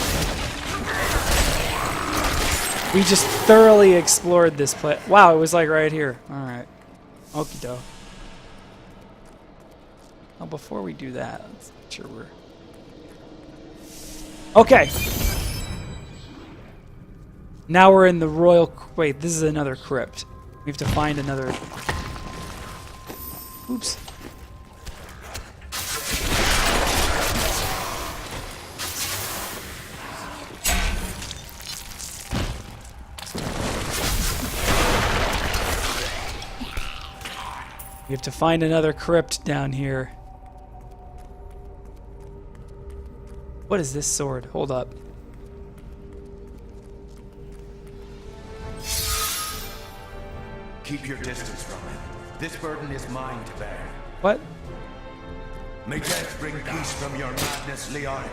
We just thoroughly explored this place. Wow, it was like right here. Alright. Okie doke. Well, before we do that, let's make sure we're... Okay. Now we're in the royal... Wait, this is another crypt. We have to find another... Oops. We have to find another crypt down here. What is this sword? Hold up. Keep your distance from him. This burden is mine to bear. What? May death bring peace from your madness, Leoric.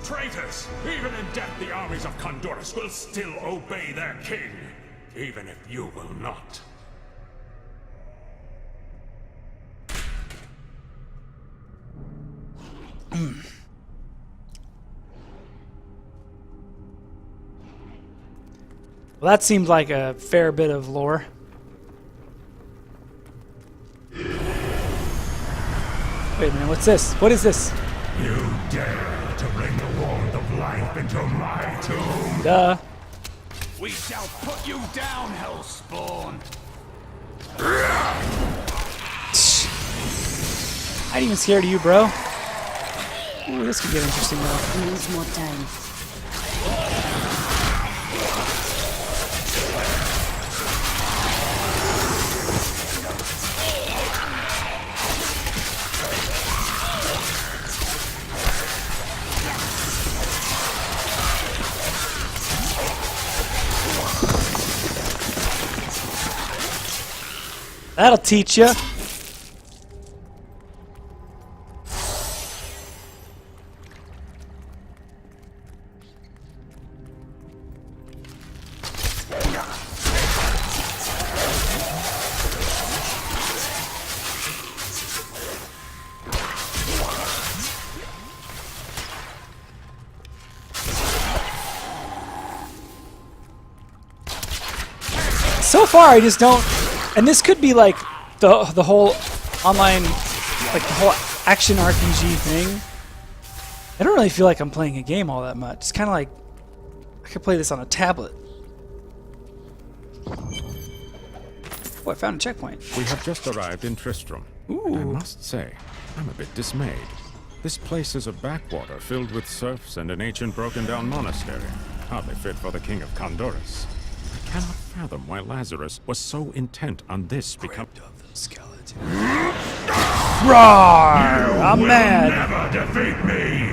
Traitors! Even in death, the armies of Condorus will still obey their king, even if you will not. Well, that seemed like a fair bit of lore. Wait a minute, what's this? What is this? You dare to bring the warmth of life into my tomb? Duh. We shall put you down, Hellspawn! I ain't even scared of you, bro. Ooh, this could get interesting though. Needs more time. That'll teach you. So far, I just don't... And this could be like the whole online, like the whole action RPG thing. I don't really feel like I'm playing a game all that much. It's kind of like I could play this on a tablet. Oh, I found a checkpoint. We have just arrived in Tristram. Ooh. I must say, I'm a bit dismayed. This place is a backwater filled with serfs and an ancient broken-down monastery. Hardly fit for the king of Condorus. I cannot fathom why Lazarus was so intent on this becoming... Skeleton. Roar! I'm mad. Never defeat me!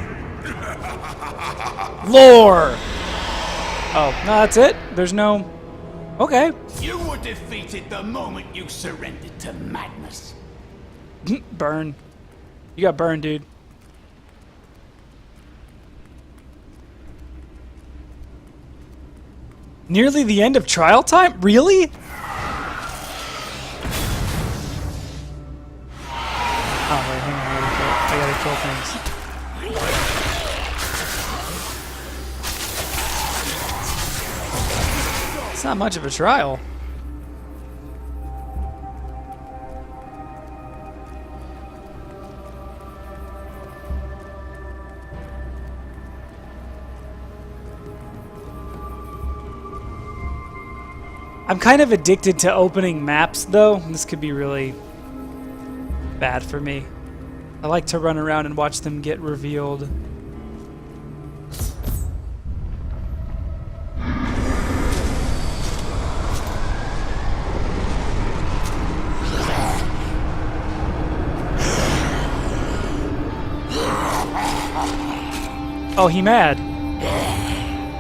Lore! Oh, no, that's it? There's no... Okay. You were defeated the moment you surrendered to madness. Burn. You got burned, dude. Nearly the end of trial time? Really? Oh, wait, hang on. I gotta kill things. It's not much of a trial. I'm kind of addicted to opening maps, though. This could be really bad for me. I like to run around and watch them get revealed. Oh, he mad.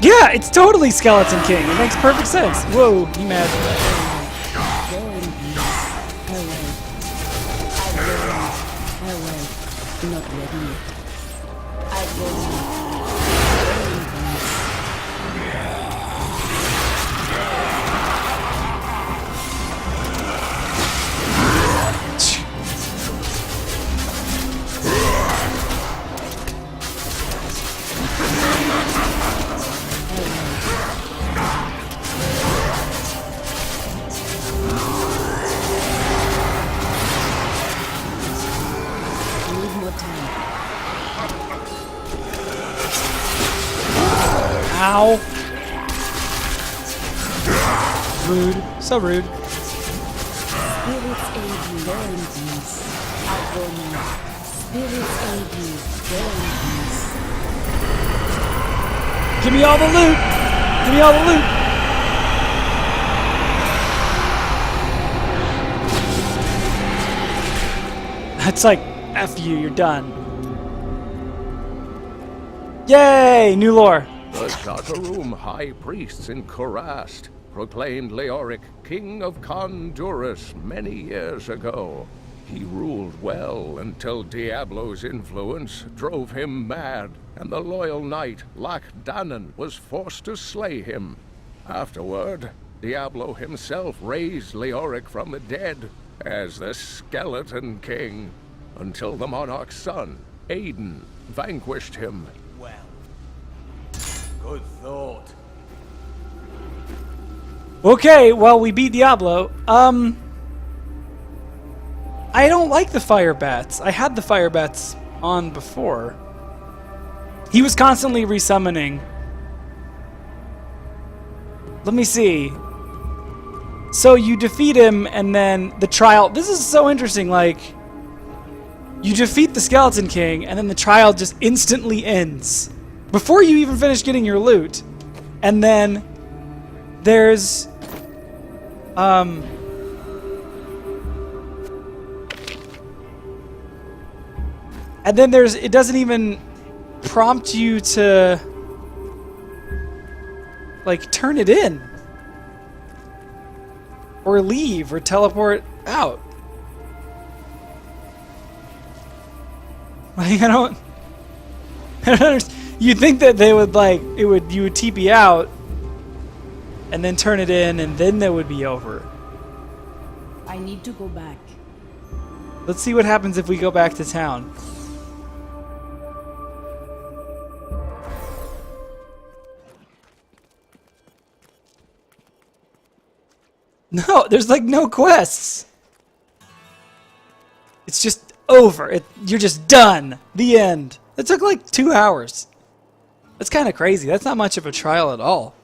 Yeah, it's totally Skeleton King. It makes perfect sense. Whoa, he mad. Not ready yet. I Ow. Rude. So rude. Spirits aid you, go in peace. I go now. Spirits aid you, go in peace. Give me all the loot. Give me all the loot. That's like, F you, you're done. Yay! New lore. The Shakarum high priests in Kurast proclaimed Leoric king of Condurus many years ago. He ruled well until Diablo's influence drove him mad, and the loyal knight Lac Danan was forced to slay him. Afterward, Diablo himself raised Leoric from the dead as the Skeleton King, until the monarch's son, Aiden, vanquished him. Well, good thought. Okay, well, we beat Diablo. I don't like the fire bats. I had the fire bats on before. He was constantly resummoning. Let me see. So you defeat him, and then the trial... This is so interesting, like... You defeat the Skeleton King, and then the trial just instantly ends. Before you even finish getting your loot. And then... There's... And then there's... It doesn't even prompt you to... like, turn it in. Or leave, or teleport out. Like, I don't understand. You'd think that they would, like, you would TP out, and then turn it in, and then that would be over. I need to go back. Let's see what happens if we go back to town. No, there's like no quests. It's just over. You're just done. The end. It took like 2 hours. That's kind of crazy. That's not much of a trial at all.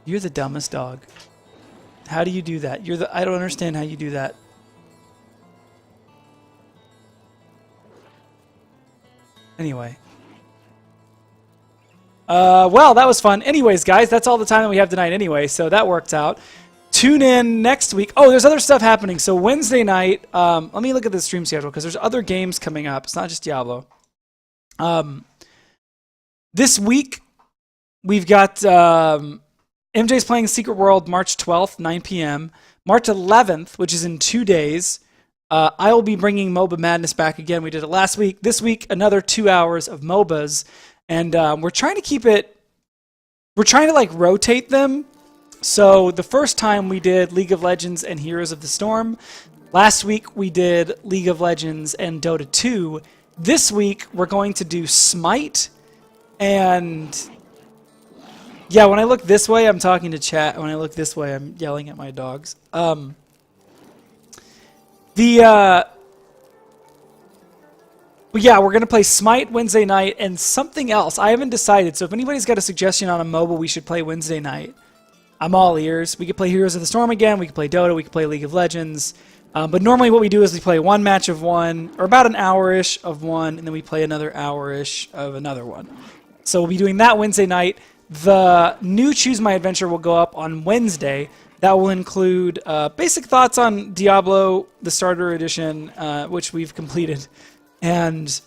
You're the dumbest dog. How do you do that? I don't understand how you do that. Anyway. Well, that was fun. Anyways, guys, that's all the time that we have tonight anyway, so that worked out. Tune in next week. Oh, there's other stuff happening. So Wednesday night, let me look at the stream schedule because there's other games coming up. It's not just Diablo. This week, we've got MJ's playing Secret World March 12th, 9 p.m. March 11th, which is in 2 days, I will be bringing MOBA Madness back again. We did it last week. This week, another 2 hours of MOBAs. And we're trying to keep it... We're trying to, like, rotate them. So the first time we did League of Legends and Heroes of the Storm. Last week we did League of Legends and Dota 2. This week we're going to do Smite. And yeah, when I look this way, I'm talking to chat. When I look this way, I'm yelling at my dogs. But yeah, we're going to play Smite Wednesday night and something else. I haven't decided. So if anybody's got a suggestion on a MOBA we should play Wednesday night, I'm all ears. We could play Heroes of the Storm again. We could play Dota. We could play League of Legends. But normally what we do is we play one match of one, or about an hour-ish of one, and then we play another hour-ish of another one. So we'll be doing that Wednesday night. The new Choose My Adventure will go up on Wednesday. That will include basic thoughts on Diablo, the Starter Edition, which we've completed. And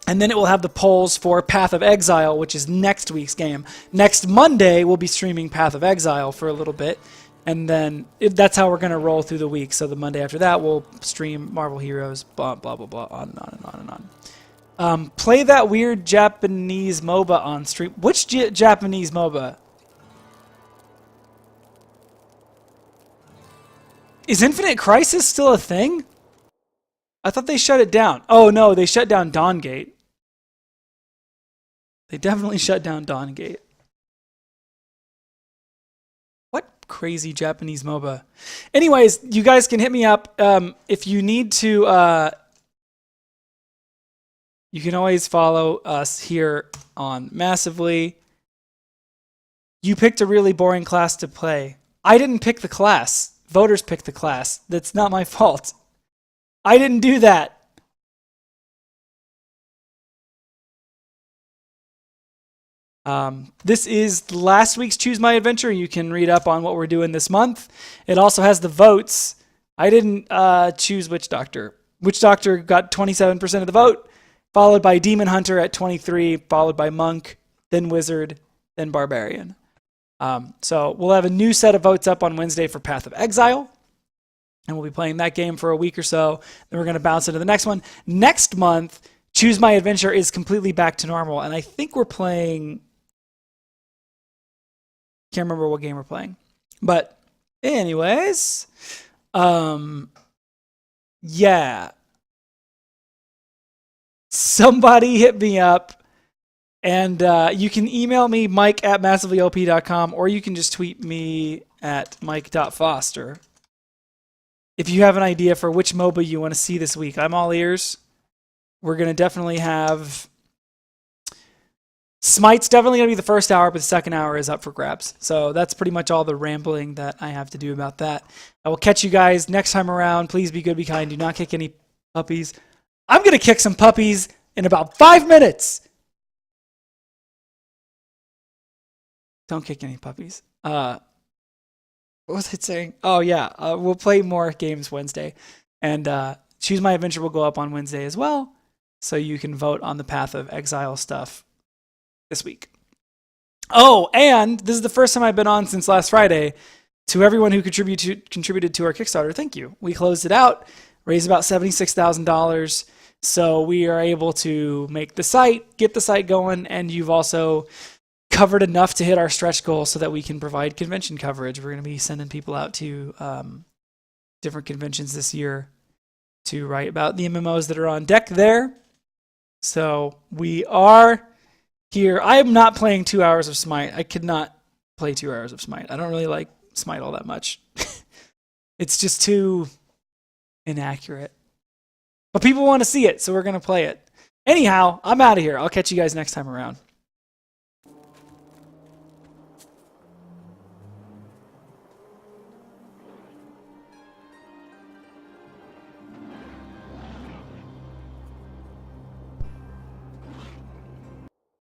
then it will have the polls for Path of Exile, which is next week's game. Next Monday, we'll be streaming Path of Exile for a little bit. And then that's how we're going to roll through the week. So the Monday after that, we'll stream Marvel Heroes, blah, blah, blah, blah, on and on and on and on. Play that weird Japanese MOBA on stream. Which Japanese MOBA? Is Infinite Crisis still a thing? I thought they shut it down. Oh, no, they shut down Dawngate. They definitely shut down Dawngate. What crazy Japanese MOBA? Anyways, you guys can hit me up. If you need to, you can always follow us here on Massively. You picked a really boring class to play. I didn't pick the class. Voters picked the class. That's not my fault. I didn't do that. This is last week's Choose My Adventure. You can read up on what we're doing this month. It also has the votes. I didn't choose Witch Doctor. Witch Doctor got 27% of the vote, followed by Demon Hunter at 23%, followed by Monk, then Wizard, then Barbarian. So we'll have a new set of votes up on Wednesday for Path of Exile. And we'll be playing that game for a week or so. Then we're going to bounce into the next one. Next month, Choose My Adventure is completely back to normal. And I think we're playing... Can't remember what game we're playing. But anyways, yeah. Somebody hit me up. And you can email me, mike@massivelyop.com, or you can just tweet me at mike.foster. If you have an idea for which MOBA you want to see this week, I'm all ears. We're going to definitely have... Smite's definitely going to be the first hour, but the second hour is up for grabs. So that's pretty much all the rambling that I have to do about that. I will catch you guys next time around. Please be good, be kind. Do not kick any puppies. I'm going to kick some puppies in about 5 minutes. Don't kick any puppies. What was I saying? Oh, yeah. We'll play more games Wednesday. And Choose My Adventure will go up on Wednesday as well. So you can vote on the Path of Exile stuff this week. Oh, and this is the first time I've been on since last Friday. To everyone who contributed to our Kickstarter, thank you. We closed it out, raised about $76,000. So we are able to make the site, get the site going, and you've also covered enough to hit our stretch goal so that we can provide convention coverage. We're going to be sending people out to different conventions this year to write about the MMOs that are on deck there. So we are here. I am not playing 2 hours of Smite. I could not play 2 hours of Smite. I don't really like Smite all that much. It's just too inaccurate. But people want to see it, so we're going to play it. Anyhow, I'm out of here. I'll catch you guys next time around.